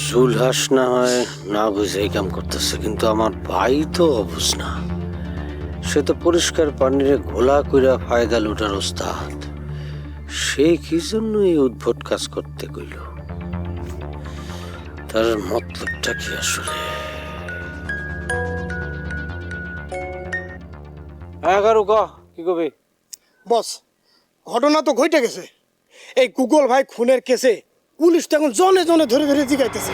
জুলহাস না হয় না বুঝে এই কাম করতেছে, কিন্তু আমার ভাই তো অবুঝ না। সে তো পরিষ্কার পানিরে ঘোলা কইরা ফায়দা লুটার ওস্তাদ। সে কি জন্য এই উদ্ভট কাজ করতে কইল? তার মতলবটা কি আসলে? কি কবি? বস, ঘটনা তো ঘটে গেছে। এই গুগল ভাই খুনের কেসে পুলিশ তো এখন জনে জনে ধরে ধরে জিগাইতেছে।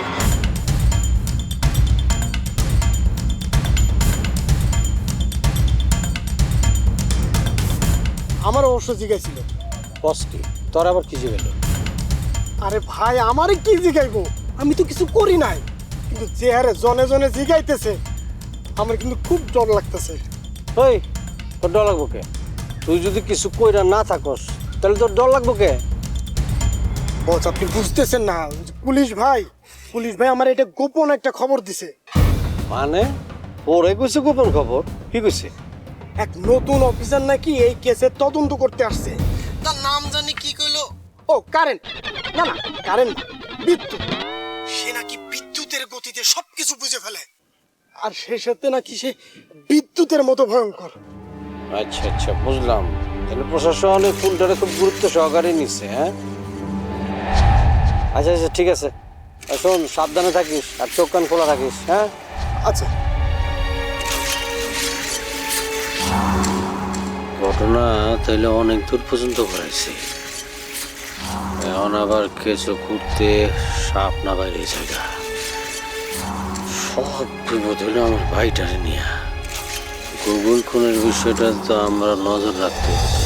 আমার অবশ্য জিগাইছিল। বস কি তোর আবার কি গেল? আরে ভাই, আমারে কি জিগাইবো? আমি তো কিছু করি নাই, কিন্তু যে হারে জনে জনে জিগাইতেছে আমার কিন্তু খুব ডর লাগতেছে। ওই, তোর ডর লাগবো কে? তুই যদি কিছু কইরা না থাকস তাহলে তোর ডর লাগবো কে? বস, আপনি বুঝতেছেন না, পুলিশ ভাই আমার এটা গোপন একটা খবর দিছে। মানে ওরে কইছে গোপন খবর? কি কইছে? এক নতুন অফিসার নাকি এই কেসের তদন্ত করতে আসছে। তার নাম জানি কি কইলো? ও কারেন্ট, না না কারেন্ট, বিদ্যুৎ। সে নাকি বিদ্যুতের গতিতে সবকিছু বুঝে ফেলে, আর সেই সাথে নাকি সে বিদ্যুতের মতো ভয়ঙ্কর। আচ্ছা আচ্ছা, বুঝলাম। তাহলে প্রশাসন এই ফুলটারে খুব গুরুত্ব সহকারে নিচ্ছে, হ্যাঁ? আচ্ছা আচ্ছা, ঠিক আছে। আর শোন, সাবধানে থাকিস আর চোখ কান খোলা থাকিস, হ্যাঁ? আচ্ছা। ঘটনা তাইলে অনেক দূর পর্যন্ত ঘুরাইছে। এখন আবার কেঁচো করতে সাপ না বাইরে জায়গা। সব বিপদ হলো আমার ভাইটারে নিয়ে। গুগল খুনের বিষয়টা তো আমরা নজর রাখতে হবে।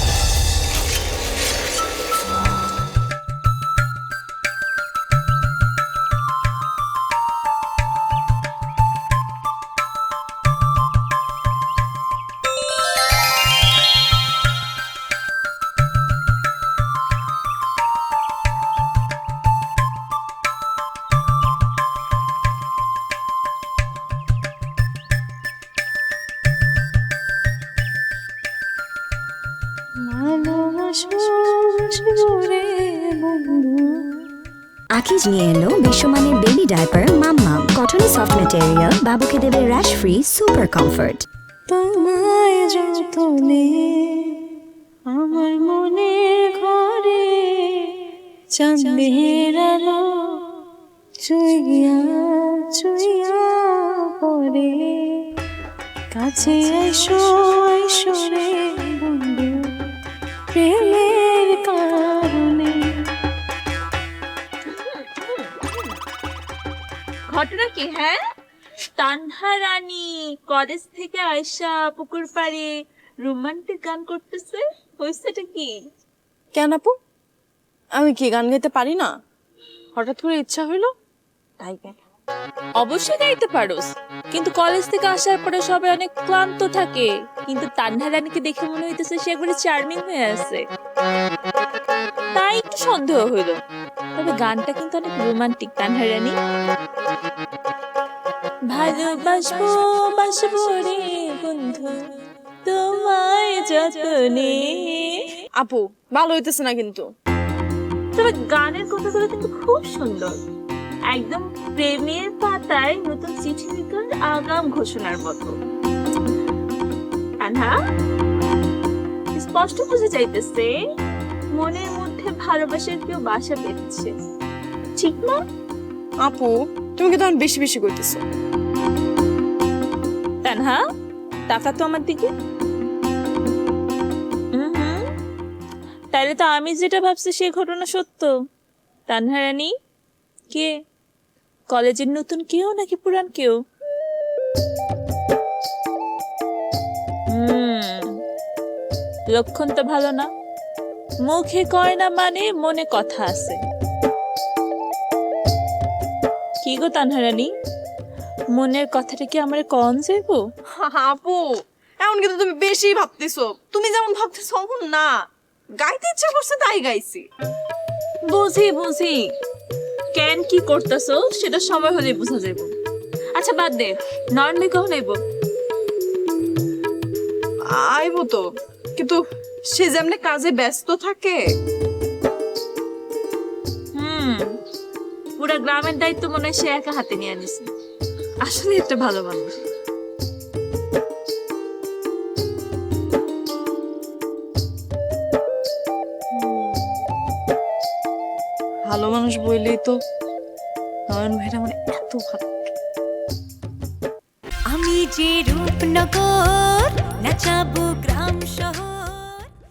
আকিজ নিয়ে এলো বিশ্বমানের বেবি ডায়াপার মাম্মাম, কটনে সফট ম্যাটেরিয়াল, বাবুকে দেবে র্যাশ ফ্রি সুপার কমফর্ট। তোমায় যতনে আমার মনের ঘরে চাঁদের আলো চুইয়া চুইয়া পড়ে, কাছে এসো এসো রে বন্ধু প্রেমের কারণে। ঘটনা কি? হ্যাঁ, তানহা রানী কলেজ থেকে আয়সা পুকুর পাড়ে রোমান্টিক গান করতেছে, হয়েছেটা কি? কেন আপু, আমি কি গান গাইতে পারি না? হঠাৎ করে ইচ্ছা হইলো তাই গাই। অবশ্যই গাইতে পারোস, কিন্তু কলেজ থেকে আসার পরে সবাই অনেক ক্লান্ত থাকে, কিন্তু তানহা রানীকে দেখে মনে হইতেছে সে একবারে চার্মিং হয়ে আছে, তাই একটু সন্দেহ হইলো। তবে গানটা কিন্তু অনেক রোমান্টিক। তানহা রানী, ভালোবাসবো বাসবো রে বন্ধু তোমায় যতনে। আপু ভালো হইতেছে না কিন্তু। তবে গানের কথাগুলো কিন্তু খুব সুন্দর, একদম প্রেমের পাতায় নতুন চিঠি লেখার আগাম ঘোষণার মতো। আনহা, স্পষ্ট বুঝে যাইতেছে মনের মধ্যে ভালোবাসার কেউ বাসা বেঁধেছে, ঠিক না? আপু তুমি কি তখন বেশি বেশি করতেছো? তানহা, টাকা তো আমার দিকে। তাইলে তো আমি যেটা ভাবছি সেই ঘটনা সত্য। তানহা রানী কে? কলেজের নতুন কেউ নাকি পুরান কেউ? লক্ষণ তো ভালো না। মুখে কয় না মানে মনে কথা আছে। কি গো তানহা রানী, মনের কথাটা কি আমার কন যাইবো? আপু এমন কিন্তু তুমি বেশি ভাবতেছো। তুমি যেমন ভাবতেছো অমন না, গাইতে ইচ্ছা করছে তাই গাইছি। বুঝি বুঝি, কেন কি করতেছো সেটা সময় হলে বোঝা যাইব। আচ্ছা বাদ দে, নয়ন ভাই কখন আইব? আইবো তো, কিন্তু সে যেমনে কাজে ব্যস্ত থাকে। পুরা গ্রামের দায়িত্ব মনে হয় সে একা হাতে নিয়ে নিছে। আসলে একটা ভালো মানুষ। ভালো মানুষ বললেই তো নয়ন ভাইরা মানে এত ভালো। আমি যে রূপনগর নাচাবো গ্রাম শহর।